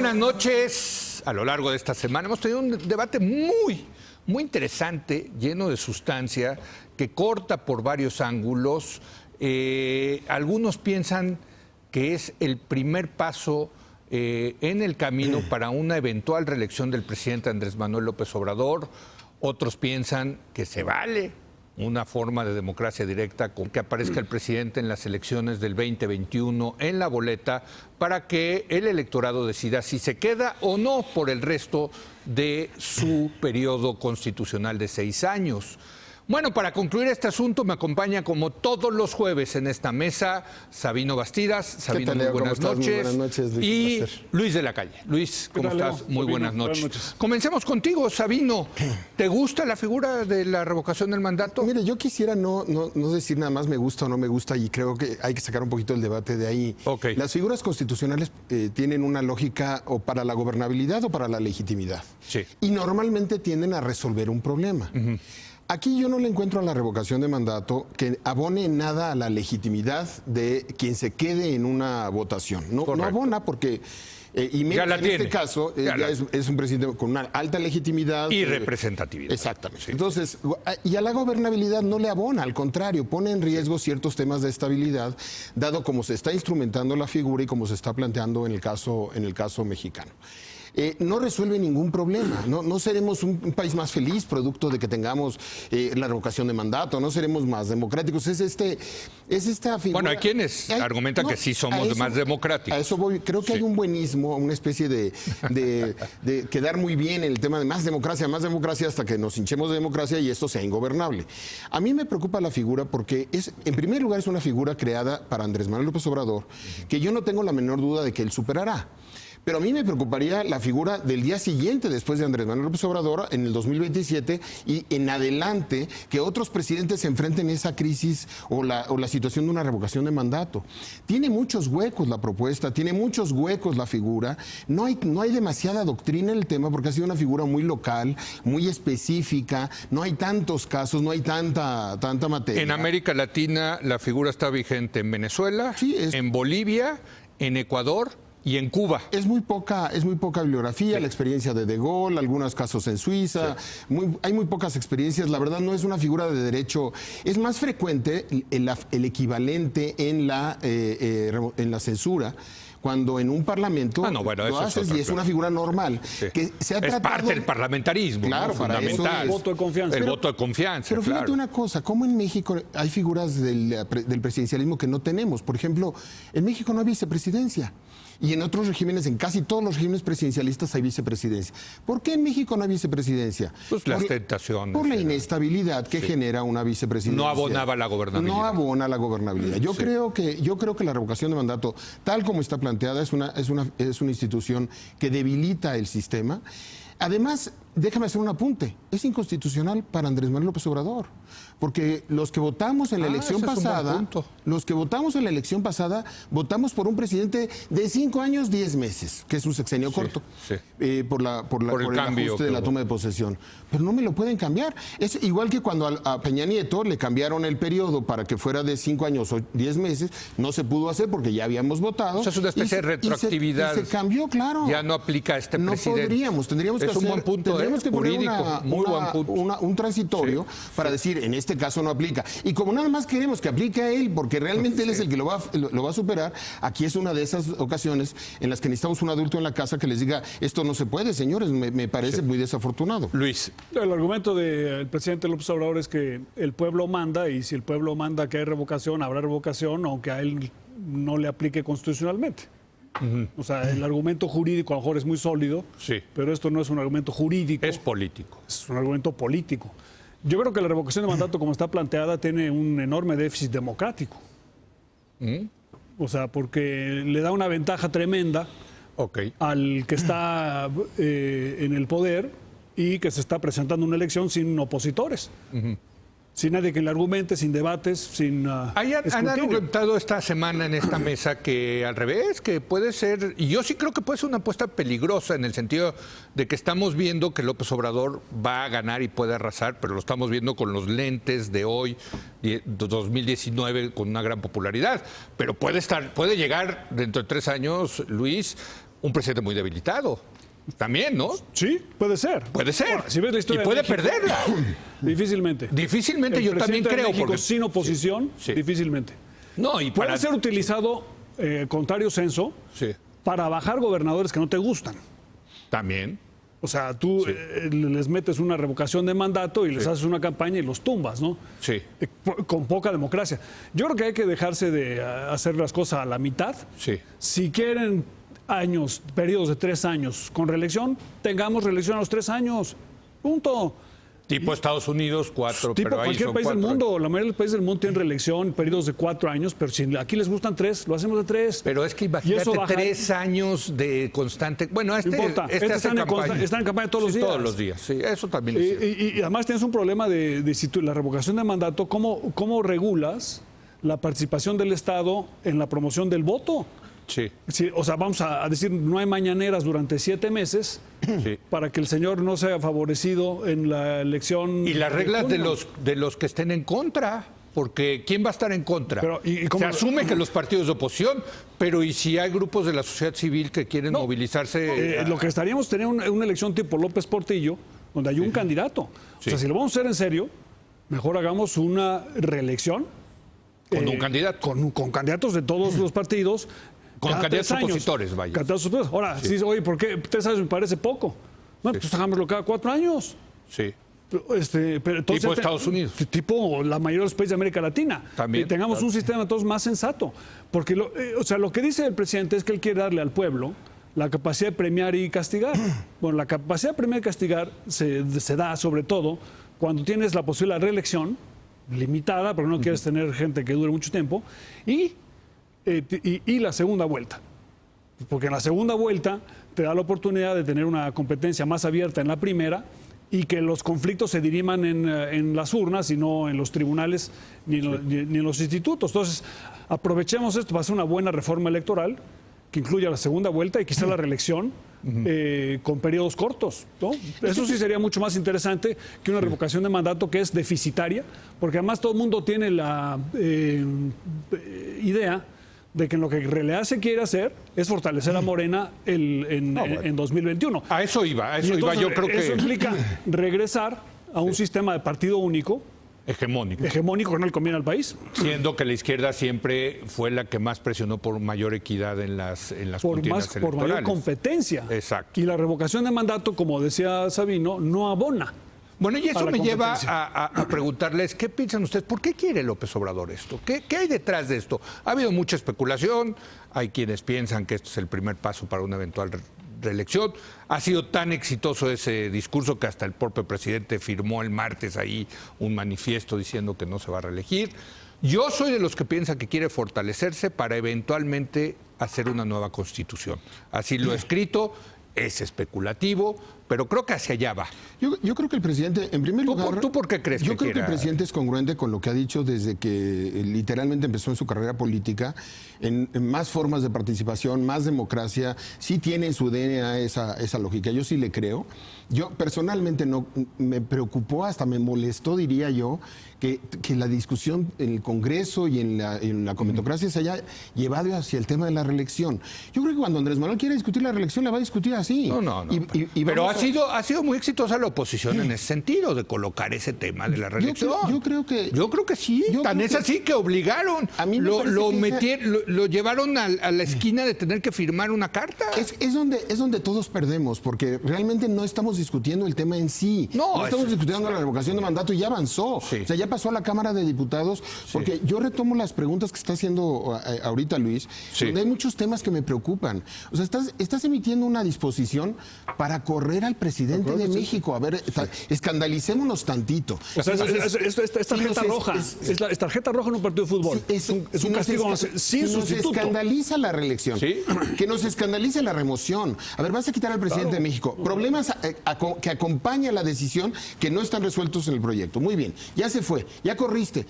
buenas noches. A lo largo de esta semana hemos tenido un debate muy interesante, lleno de sustancia, que corta por varios ángulos. Algunos piensan que es el primer paso en el camino para una eventual reelección del presidente Andrés Manuel López Obrador. Otros piensan que se vale una forma de democracia directa con que aparezca el presidente en las elecciones del 2021 en la boleta para que el electorado decida si se queda o no por el resto de su periodo constitucional de 6 años. Bueno, para concluir este asunto me acompaña como todos los jueves en esta mesa Sabino Bastidas. Sabino, muy buenas noches. Muy buenas noches, Luis. Y Luis de la Calle. Luis, ¿cómo estás? Muy buenas noches. Comencemos contigo, Sabino. ¿Te gusta la figura de la revocación del mandato? Mire, yo quisiera no decir nada más me gusta o no me gusta, y creo que hay que sacar un poquito el debate de ahí. Okay. Las figuras constitucionales tienen una lógica o para la gobernabilidad o para la legitimidad. Sí. Y normalmente tienden a resolver un problema. Aquí yo no le encuentro a la revocación de mandato que abone nada a la legitimidad de quien se quede en una votación. No abona porque, y menos en este caso, es un presidente con una alta legitimidad. Y representatividad. Exactamente. Sí. Entonces, y a la gobernabilidad no le abona, al contrario, pone en riesgo ciertos temas de estabilidad, dado cómo se está instrumentando la figura y cómo se está planteando en el caso mexicano. No resuelve ningún problema. No seremos un país más feliz producto de que tengamos la revocación de mandato, no seremos más democráticos. Es esta figura. Bueno, hay quienes argumentan que sí somos más democráticos. A eso voy. Creo que hay un buenismo, una especie de quedar muy bien en el tema de más democracia hasta que nos hinchemos de democracia y esto sea ingobernable. A mí me preocupa la figura porque en primer lugar, es una figura creada para Andrés Manuel López Obrador, que yo no tengo la menor duda de que él superará. Pero a mí me preocuparía la figura del día siguiente, después de Andrés Manuel López Obrador, en el 2027 y en adelante, que otros presidentes se enfrenten a esa crisis o la situación de una revocación de mandato. Tiene muchos huecos la propuesta, tiene muchos huecos la figura. No hay demasiada doctrina en el tema porque ha sido una figura muy local, muy específica. No hay tantos casos, no hay tanta materia. En América Latina la figura está vigente en Venezuela, en Bolivia, en Ecuador y en Cuba. Es muy poca bibliografía, la experiencia de Gaulle, algunos casos en Suiza, hay muy pocas experiencias. La verdad no es una figura de derecho. Es más frecuente el equivalente en la censura, cuando en un parlamento lo haces y es una figura normal. Que se ha es parte del parlamentarismo, claro, fundamental. El voto de confianza. El voto de confianza, pero fíjate una cosa, ¿cómo en México hay figuras del presidencialismo que no tenemos? Por ejemplo, en México no hay vicepresidencia. Y en otros regímenes, en casi todos los regímenes presidencialistas hay vicepresidencia. ¿Por qué en México no hay vicepresidencia? Pues las tentaciones. Por la inestabilidad que genera una vicepresidencia. No abonaba la gobernabilidad. No abona la gobernabilidad. Yo creo que la revocación de mandato, tal como está planteada, es una institución que debilita el sistema. Además, déjame hacer un apunte. Es inconstitucional para Andrés Manuel López Obrador. Porque los que votamos en la elección pasada, votamos por un presidente de 5 años, 10 meses, que es un sexenio corto, por el ajuste de la toma de posesión. Pero no me lo pueden cambiar. Es igual que cuando a Peña Nieto le cambiaron el periodo para que fuera de 5 años o 10 meses, no se pudo hacer porque ya habíamos votado. O sea, es una especie de retroactividad. Y se cambió, claro. Ya no aplica a este presidente. No podríamos, tendríamos que poner un transitorio para decir, en este caso no aplica. Y como nada más queremos que aplique a él, porque realmente él es el que lo va a superar, aquí es una de esas ocasiones en las que necesitamos un adulto en la casa que les diga, esto no se puede, señores, me parece muy desafortunado. Luis. El argumento del presidente López Obrador es que el pueblo manda, y si el pueblo manda que hay revocación, habrá revocación, aunque a él no le aplique constitucionalmente. O sea, el argumento jurídico a lo mejor es muy sólido, pero esto no es un argumento jurídico. Es político. Es un argumento político. Yo creo que la revocación de mandato, como está planteada, tiene un enorme déficit democrático. O sea, porque le da una ventaja tremenda al que está en el poder y que se está presentando una elección sin opositores. Sin nadie que le argumente, sin debates, sin han argumentado esta semana en esta mesa que al revés, que puede ser, y yo sí creo que puede ser una apuesta peligrosa en el sentido de que estamos viendo que López Obrador va a ganar y puede arrasar, pero lo estamos viendo con los lentes de hoy, 2019, con una gran popularidad. Pero puede llegar dentro de 3 años, Luis, un presidente muy debilitado. También, ¿no? Sí, puede ser. Puede ser. Ahora, si ves la historia y puede de México, perderla. Difícilmente. Difícilmente, yo también presidente de creo. México Porque sin oposición, sí. difícilmente. No, y Puede para ser utilizado, contrario censo, Sí. para bajar gobernadores que no te gustan. También. O sea, tú les metes una revocación de mandato y les haces una campaña y los tumbas, ¿no? Sí. Con poca democracia. Yo creo que hay que dejarse de hacer las cosas a la mitad. Sí. Si quieren periodos de 3 años con reelección, tengamos reelección a los 3 años. Punto. Tipo Estados Unidos, 4, Tipo pero ahí cualquier son país 4. del mundo, la mayoría de los países del mundo tienen reelección, periodos de 4 años, pero si aquí les gustan 3, lo hacemos de 3. Pero es que imagínate 3 años de constante. Bueno, No importa, hace campaña. están en campaña todos los días. Todos los días, sí, eso también es cierto. Y además tienes un problema de si la revocación de mandato, ¿cómo regulas la participación del Estado en la promoción del voto? Sí. Sí, o sea, vamos a decir, no hay mañaneras durante 7 meses Sí. para que el señor no sea favorecido en la elección. Y las reglas junio. de los que estén en contra, porque ¿quién va a estar en contra? Pero, ¿y cómo? Se asume que los partidos de oposición, pero ¿y si hay grupos de la sociedad civil que quieren No. movilizarse? Lo que estaríamos teniendo una elección tipo López Portillo, donde hay un candidato. O Sí. sea, si lo vamos a hacer en serio, mejor hagamos una reelección. Con un candidato. Con candidatos de todos los partidos. Con cada candidatos 3 años. opositores, vaya. Candidatos opositores. Ahora, sí. Oye, ¿por qué 3 años me parece poco? Bueno, pues hagámoslo cada 4 años. Sí. Pero entonces, Tipo Estados Unidos. Tipo la mayoría de los países de América Latina. También, Y tengamos claro. un sistema todos más sensato. Porque lo que dice el presidente es que él quiere darle al pueblo la capacidad de premiar y castigar. Bueno, la capacidad de premiar y castigar se da sobre todo cuando tienes la posibilidad de reelección limitada, porque no quieres tener gente que dure mucho tiempo, y la segunda vuelta. Porque en la segunda vuelta te da la oportunidad de tener una competencia más abierta en la primera y que los conflictos se diriman en las urnas y no en los tribunales ni en los institutos. Entonces, aprovechemos esto para hacer una buena reforma electoral que incluya la segunda vuelta y quizá la reelección con periodos cortos, ¿no? Eso sí sería mucho más interesante que una revocación de mandato que es deficitaria, porque además todo el mundo tiene la idea de que lo que en realidad se quiere hacer es fortalecer a Morena en 2021. A eso iba, Entonces, yo creo que eso implica regresar a un sistema de partido único, hegemónico que no le conviene al país. siendo que la izquierda siempre fue la que más presionó por mayor equidad en las contiendas Por electorales. mayor competencia. Exacto. Y la revocación de mandato, como decía Sabino, no abona. Bueno, y eso a la me lleva competencia. a preguntarles, ¿qué piensan ustedes? ¿Por qué quiere López Obrador esto? ¿Qué hay detrás de esto? Ha habido mucha especulación, hay quienes piensan que esto es el primer paso para una eventual reelección. Ha sido tan exitoso ese discurso que hasta el propio presidente firmó el martes ahí un manifiesto diciendo que no se va a reelegir. Yo soy de los que piensan que quiere fortalecerse para eventualmente hacer una nueva constitución. Así lo he escrito, es especulativo, pero creo que hacia allá va. Yo creo que el presidente, en primer lugar... ¿Tú por qué crees Yo que creo que quiera? el presidente es congruente con lo que ha dicho desde que literalmente empezó en su carrera política, en más formas de participación, más democracia, sí tiene en su DNA esa lógica. Yo sí le creo. Yo personalmente no me preocupó, hasta me molestó, diría yo, que la discusión en el Congreso y en la comentocracia se haya llevado hacia el tema de la reelección. Yo creo que cuando Andrés Manuel quiera discutir la reelección, la va a discutir así. No. Y Pero vamos ha sido muy exitosa la oposición en ese sentido, de colocar ese tema de la reelección. Yo creo que sí. Tan es así que obligaron. A mí me parece Lo llevaron a la esquina de tener que firmar una carta. es donde todos perdemos, porque realmente no estamos discutiendo el tema en sí. No, estamos discutiendo la revocación de mandato y ya avanzó. Sí. O sea, ya pasó a la Cámara de Diputados, porque yo retomo las preguntas que está haciendo ahorita Luis, Sí. donde hay muchos temas que me preocupan. O sea, estás emitiendo una disposición para correr al presidente de México. A ver, escandalicémonos tantito. O sea, Entonces, es tarjeta roja. Es tarjeta roja en un partido de fútbol. Es un si castigo nos sin si nos sustituto. escandaliza la reelección, Sí. que nos escandalice la remoción. A ver, vas a quitar al presidente de México. Problemas que acompaña la decisión que no están resueltos en el proyecto. Muy bien, ya se fue, ya corriste.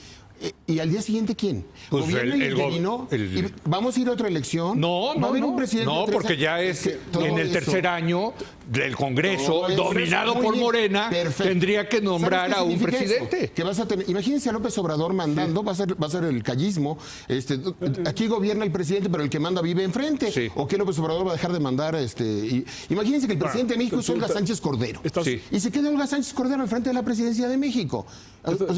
¿Y al día siguiente quién? Pues ¿Gobierna y interino? el- ¿Y ¿Vamos a ir a otra elección? No, ¿Va a haber un presidente de 3 porque ya años? es en el tercer año del Congreso, dominado por Morena, tendría que nombrar a un presidente. Que vas a tener, imagínense a López Obrador mandando, va a ser el callismo. Aquí gobierna el presidente, pero el que manda vive enfrente. Sí. ¿O qué López Obrador va a dejar de mandar? Imagínense que el presidente de México es Olga Sánchez Cordero. Y se queda Olga Sánchez Cordero al frente de la presidencia de México. Pero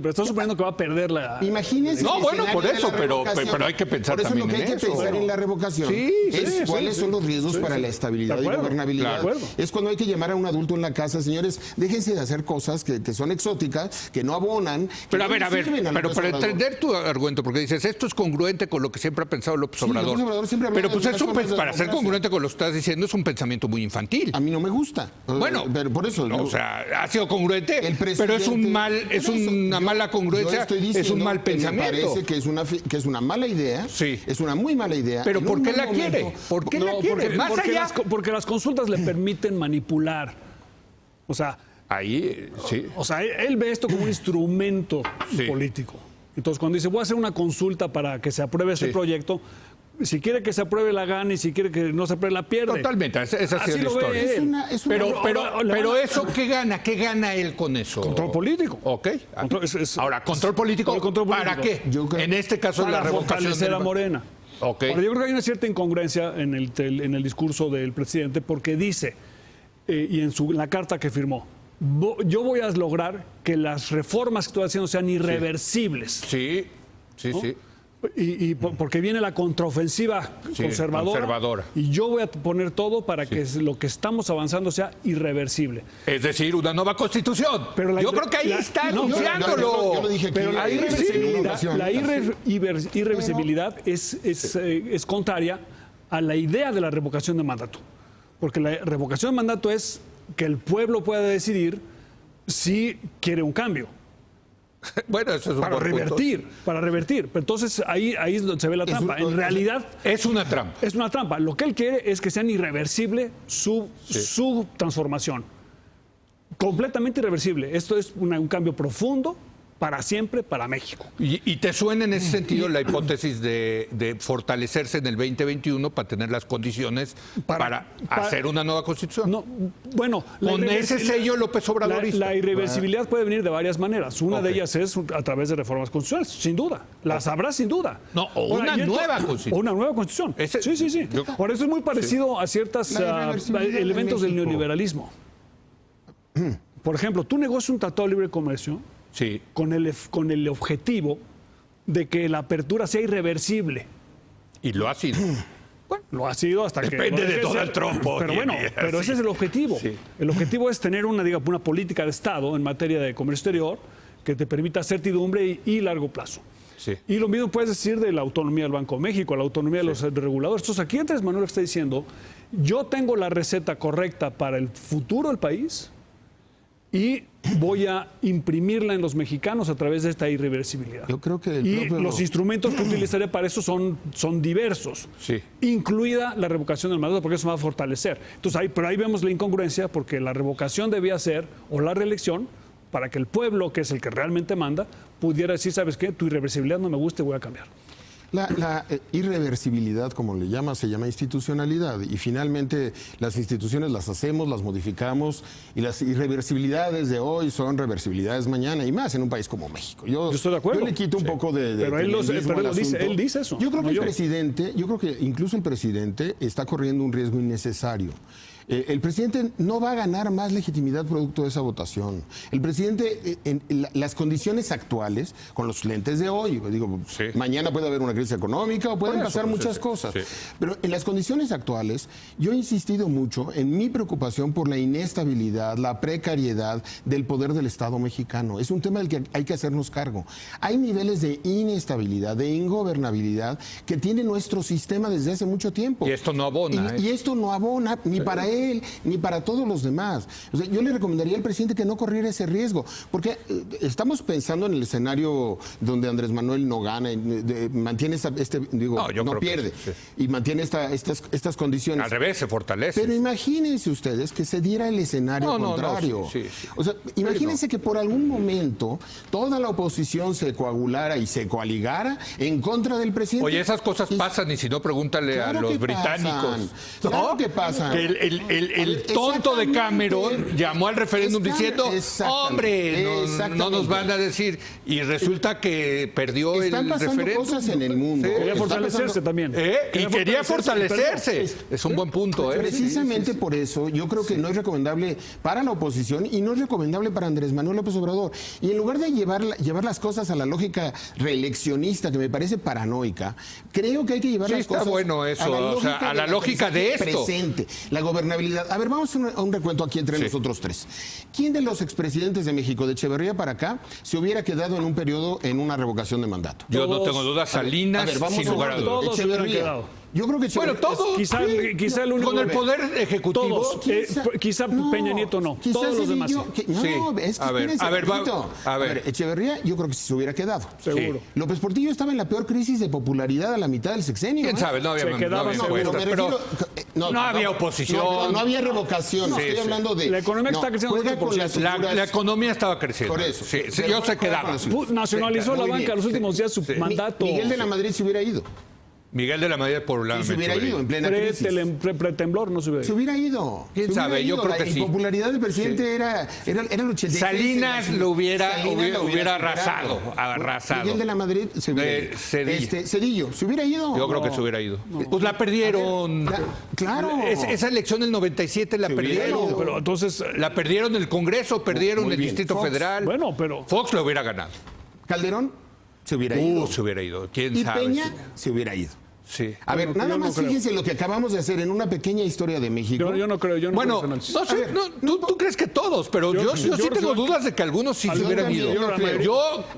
estás suponiendo que va a perder la... Imagínense. No, bueno, por eso, pero hay que pensar también en eso. Por eso lo que hay que pensar en la revocación es cuáles son los riesgos para la estabilidad y gobernabilidad. Es cuando hay que llamar a un adulto en la casa, señores, déjense de hacer cosas que son exóticas, que no abonan. Pero a ver, pero para entender tu argumento, porque dices, esto es congruente con lo que siempre ha pensado López Obrador. López Obrador siempre pero pues para ser congruente con lo que estás diciendo, es un pensamiento muy infantil. A mí no me gusta. Bueno, pero por eso. O sea, ha sido congruente, pero es una mala congruencia, es un mal pensamiento. Me parece que es una mala idea, es una muy mala idea. Pero ¿por qué la quiere? ¿Por qué la quiere? Porque las consultas le permiten manipular. O sea, ahí sí. O sea, él ve esto como un instrumento político. Entonces, cuando dice, voy a hacer una consulta para que se apruebe este proyecto, si quiere que se apruebe la gana y si quiere que no se apruebe la pierde. Totalmente, esa ha sido la historia. Pero eso, ¿qué gana? ¿Qué gana él con eso? Control político. Ok. Ahora, ¿control político? ¿Para qué? En este caso, la revocación fortalecer a Morena. Okay. Ahora, yo creo que hay una cierta incongruencia en el discurso del presidente porque dice, y en la carta que firmó, yo voy a lograr que las reformas que estoy haciendo sean irreversibles. Sí. Y porque viene la contraofensiva conservadora. Y yo voy a poner todo para que lo que estamos avanzando sea irreversibilidad. Es decir, una nueva constitución. Pero yo creo que ahí está anunciándolo. Yo lo dije aquí. Pero la irreversibilidad es contraria a la idea de la revocación de mandato. Porque la revocación de mandato es que el pueblo pueda decidir si quiere un cambio. Bueno, eso es para revertir. Pero entonces ahí es donde se ve la trampa. En realidad es una trampa. Es una trampa. Lo que él quiere es que sean irreversible su transformación. Completamente irreversible. Esto es un cambio profundo para siempre para México. ¿Y te suena en ese sentido la hipótesis de fortalecerse en el 2021 para tener las condiciones para hacer una nueva constitución? No, bueno, con ese sello López Obradorista. La irreversibilidad puede venir de varias maneras. Una de ellas es a través de reformas constitucionales, sin duda. Las habrá sin duda. No, o una nueva constitución. O una nueva constitución. Sí. Por eso es muy parecido a ciertos elementos del neoliberalismo. Por ejemplo, tú negocias un tratado de libre comercio con el objetivo de que la apertura sea irreversible. Y lo ha sido. Bueno, lo ha sido hasta que... Depende de Donald Trump. Pero ese es el objetivo. Sí. El objetivo es tener una política de Estado en materia de comercio exterior que te permita certidumbre y largo plazo. Sí. Y lo mismo puedes decir de la autonomía del Banco de México, la autonomía de los reguladores. Entonces aquí Andrés Manuel está diciendo, yo tengo la receta correcta para el futuro del país y voy a imprimirla en los mexicanos a través de esta irreversibilidad. Yo creo que los instrumentos que utilizaré para eso son diversos, incluida la revocación del mandato, porque eso va a fortalecer. Entonces, pero ahí vemos la incongruencia, porque la revocación debía ser, o la reelección, para que el pueblo, que es el que realmente manda, pudiera decir, ¿sabes qué? Tu irreversibilidad no me gusta y voy a cambiar. La irreversibilidad, como le llama, se llama institucionalidad. Y finalmente las instituciones las hacemos, las modificamos, y las irreversibilidades de hoy son reversibilidades mañana, y más en un país como México. Yo estoy de acuerdo. Yo le quito un poco de pero él dice eso. Yo creo que incluso el presidente está corriendo un riesgo innecesario. El presidente no va a ganar más legitimidad producto de esa votación. El presidente, en las condiciones actuales, con los lentes de hoy, mañana puede haber una crisis económica o pueden pasar muchas cosas. Pero en las condiciones actuales, yo he insistido mucho en mi preocupación por la inestabilidad, la precariedad del poder del Estado mexicano. Es un tema del que hay que hacernos cargo. Hay niveles de inestabilidad, de ingobernabilidad que tiene nuestro sistema desde hace mucho tiempo. Y esto no abona. Y esto no abona ni para él ni para todos los demás. O sea, yo le recomendaría al presidente que no corriera ese riesgo, porque estamos pensando en el escenario donde Andrés Manuel no gana, mantiene no pierde, y mantiene estas condiciones. Al revés, se fortalece. Pero imagínense ustedes que se diera el escenario contrario. O sea, imagínense que por algún momento toda la oposición se coagulara y se coaligara en contra del presidente. Oye, esas cosas pasan, y si no, pregúntale a los británicos. Claro que pasan. el tonto de Cameron llamó al referéndum diciendo, hombre, no nos van a decir. Y resulta que perdió el referéndum. Están pasando cosas en el mundo. Quería fortalecerse también. Y quería fortalecerse. Es un buen punto. Precisamente por eso yo creo que no es recomendable para la oposición y no es recomendable para Andrés Manuel López Obrador. Y en lugar de llevar las cosas a la lógica reeleccionista, que me parece paranoica, creo que hay que llevar las cosas bueno eso, a la lógica de esto. Presente, la gobernabilidad. A ver, vamos a un recuento aquí entre nosotros tres. ¿Quién de los expresidentes de México, de Echeverría para acá, se hubiera quedado en un periodo en una revocación de mandato? Yo no tengo dudas. Salinas, sin lugar a dudas. Echeverría. Yo creo que bueno, todos. Quizá el único. Con el poder ejecutivo. Todos. Quizá Peña Nieto no. Todos los demás. Es que a ver, Echeverría, yo creo que se hubiera quedado. Seguro. López Portillo estaba en la peor crisis de popularidad a la mitad del sexenio. ¿Quién sabe? No había encuestas, pero no había oposición. No había revocación. Estoy hablando de. La economía está creciendo. La economía estaba creciendo. Por eso. Sí, yo se quedaba. Nacionalizó la banca los últimos días su mandato. Miguel de la Madrid se hubiera ido. Miguel de la Madrid por la. Y se hubiera ido en plena crisis. Pretemblor no se hubiera ido. Se hubiera ido. ¿Quién sabe? Yo creo que sí. La impopularidad del presidente era el 86. Salinas lo hubiera arrasado. Miguel de la Madrid se hubiera ido. Cedillo, ¿se hubiera ido? Yo creo que se hubiera ido. Pues la perdieron. Claro. Esa elección del 97 la perdieron. Pero entonces. La perdieron el Congreso, perdieron el Distrito Federal. Bueno, pero. Fox lo hubiera ganado. Calderón se hubiera ido. Se hubiera ido. ¿Quién sabe? Y Peña se hubiera ido. Sí. A ver, nada más fíjense lo que acabamos de hacer en una pequeña historia de México. Yo no creo. Bueno, tú crees que tú pero yo sí tengo dudas de que algunos sí se hubieran ido.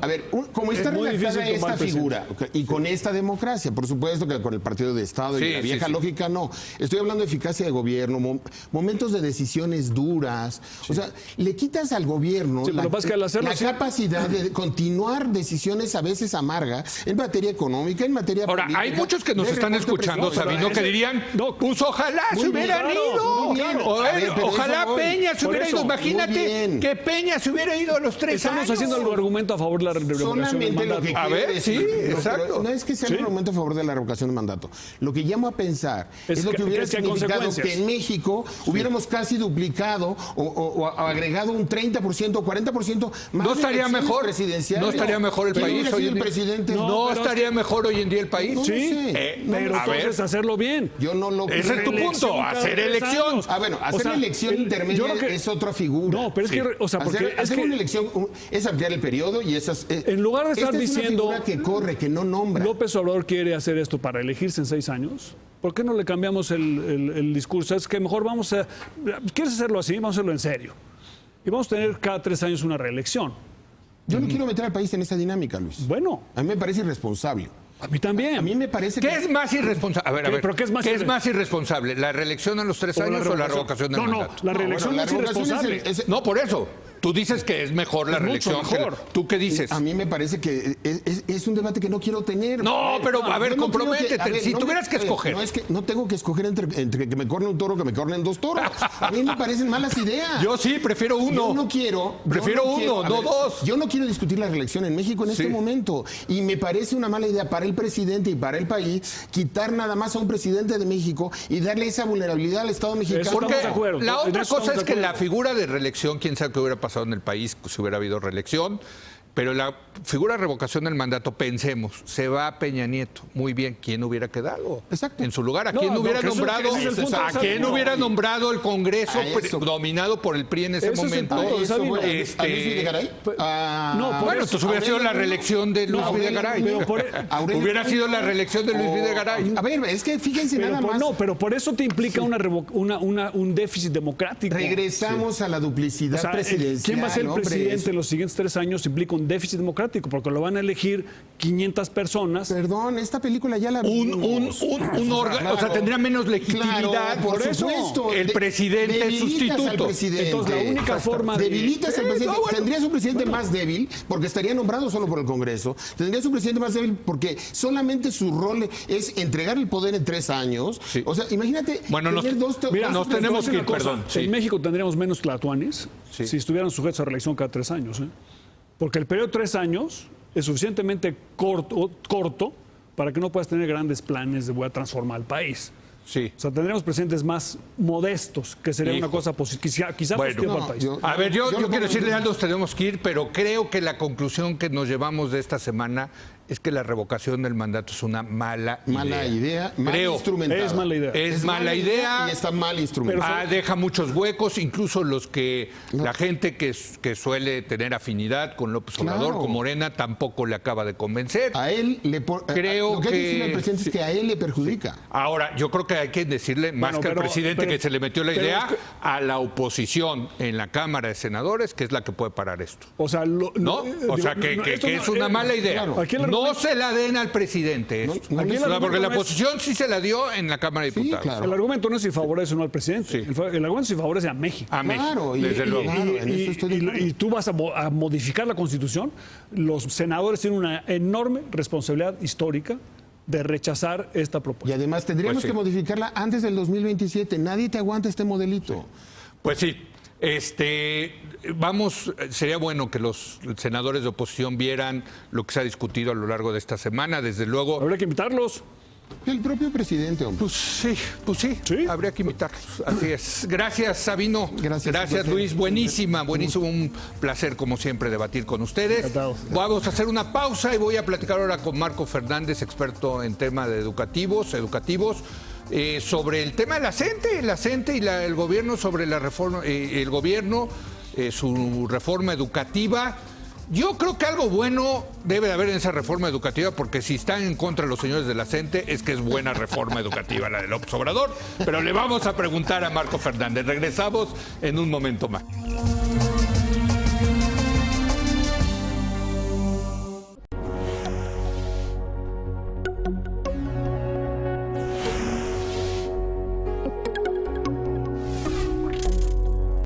A ver, como está redactada esta figura y con esta democracia, por supuesto que con el partido de Estado y la vieja lógica no. Estoy hablando de eficacia de gobierno, momentos de decisiones duras. O sea, le quitas al gobierno la capacidad de continuar decisiones a veces amargas en materia económica, en materia política. Ahora, hay muchos que nos están escuchando, Sabino, que dirían, pues ojalá se hubieran ido. Ojalá Peña se hubiera ido. Imagínate que Peña se hubiera ido a los 3 años. Estamos haciendo el argumento a favor de la revocación de mandato. A ver, sí, exacto. No es que sea el argumento a favor de la revocación de mandato. Lo que llamo a pensar es lo que hubiera significado que en México hubiéramos casi duplicado o agregado un 30% o 40% más. ¿No estaría mejor? ¿No estaría mejor el país hoy en día? ¿No estaría mejor hoy en día el país? Sí. Pero entonces hacerlo bien. Yo no lo creo. Ese es tu punto, hacer elección. Bueno, hacer elección intermedia es otra figura. No, pero es que, porque hacer una elección es ampliar el periodo y esas. En lugar de estar diciendo es una figura que corre, que no nombra. López Obrador quiere hacer esto para elegirse en 6 años. ¿Por qué no le cambiamos el discurso? Es que mejor ¿quieres hacerlo así? Vamos a hacerlo en serio. Y vamos a tener cada 3 años una reelección. Yo no quiero meter al país en esa dinámica, Luis. Bueno. A mí me parece irresponsable. A mí también. A mí me parece que... ¿Qué es más irresponsable? A ver, ¿Pero qué es más irresponsable? ¿La reelección a los 3 años o la revocación del mandato? No, la reelección no es irresponsable. No, por eso. Tú dices que es mejor la reelección. ¿Tú qué dices? A mí me parece que es un debate que no quiero tener. No, pero a ver, comprométete. Si tuvieras que escoger. No, es que no tengo que escoger entre que me corne un toro o que me cornen 2 toros. A mí me parecen malas ideas. Yo sí, prefiero uno. Yo no quiero. Prefiero uno, no 2. Yo no quiero discutir la reelección en México en este momento. Y me parece una mala idea para el presidente y para el país quitar nada más a un presidente de México y darle esa vulnerabilidad al Estado mexicano. Porque la otra cosa es que la figura de reelección, quién sabe qué hubiera pasado en el país si hubiera habido reelección, pero la figura de revocación del mandato, pensemos, se va Peña Nieto. Muy bien, ¿quién hubiera quedado en su lugar? ¿A quién hubiera nombrado? ¿A quién hubiera nombrado el Congreso dominado por el PRI en ese momento? ¿A Luis Videgaray? Bueno, entonces hubiera sido la reelección de Luis Videgaray. Hubiera sido la reelección de Luis Videgaray. A ver, es que fíjense nada más. No, pero por eso te implica un déficit democrático. Regresamos a la duplicidad presidencial. ¿Quién va a ser el presidente en los siguientes 3 años? Implica un déficit democrático, porque lo van a elegir 500 personas. Perdón, esta película ya la vimos. Un órgano, o sea, tendría menos legitimidad. Claro, por supuesto. El presidente sustituto. Entonces, la única forma debilitas al presidente. Tendrías un presidente más débil, porque estaría nombrado solo por el Congreso. Tendrías un presidente más débil porque solamente su rol es entregar el poder en 3 años. Sí. O sea, imagínate. Bueno, nos tenemos que ir, perdón. En México tendríamos menos tlatoanis si estuvieran sujetos a reelección cada 3 años. Porque el periodo de 3 años es suficientemente corto para que no puedas tener grandes planes de voy a transformar el país. Sí. O sea, tendremos presidentes más modestos, que sería una cosa positiva, quizá Bueno, positiva para el país. A ver, yo lo quiero decirle, pongo- Aldo, tenemos que ir, pero creo que la conclusión que nos llevamos de esta semana es que la revocación del mandato es una mala idea, mal Creo. instrumentada. Es mala idea. Es mala idea. Y está mal instrumentada. Deja muchos huecos, incluso la gente que suele tener afinidad con López Obrador, Claro. con Morena, tampoco le acaba de convencer. A él Creo lo que hay que que- decirle al presidente es que a él le perjudica. Ahora, yo creo que hay que decirle, más Bueno, que al pero- presidente pero- que se le metió la pero idea, es que- a la oposición en la Cámara de Senadores, que es la que puede parar esto. O sea, ¿No? O sea, que esto es una mala idea. claro. Aquí el No argumento- se la den al presidente. No, esto. no Aquí el O sea, porque la argumento no es- oposición sí se la dio en la Cámara de Sí, Diputados. claro. El argumento no es si favorece o no al presidente. Sí. El argumento es si favorece a México. A México, Claro, desde luego. Claro, en eso estoy de acuerdo. y tú vas a modificar la Constitución, los senadores tienen una enorme responsabilidad histórica de rechazar esta Y propuesta. además tendríamos Pues sí. que modificarla antes del 2027. Nadie te aguanta este modelito. Pues sí, sería bueno que los senadores de oposición vieran lo que se ha discutido a lo largo de esta semana. Desde luego, Habría que invitarlos. El propio presidente, hombre. pues sí, Sí. habría que invitarlos. Así es. Gracias, Sabino. Gracias, Luis. Buenísimo. Un placer, como siempre, debatir con ustedes. Encantado. Vamos a hacer una pausa y voy a platicar ahora con Marco Fernández, experto en temas educativos, sobre el tema de la CENTE y el gobierno sobre la reforma, su reforma educativa. Yo creo que algo bueno debe de haber en esa reforma educativa, porque si están en contra los señores de la CENTE, es que es buena reforma educativa la de López Obrador. Pero le vamos a preguntar a Marco Fernández. Regresamos en un momento más.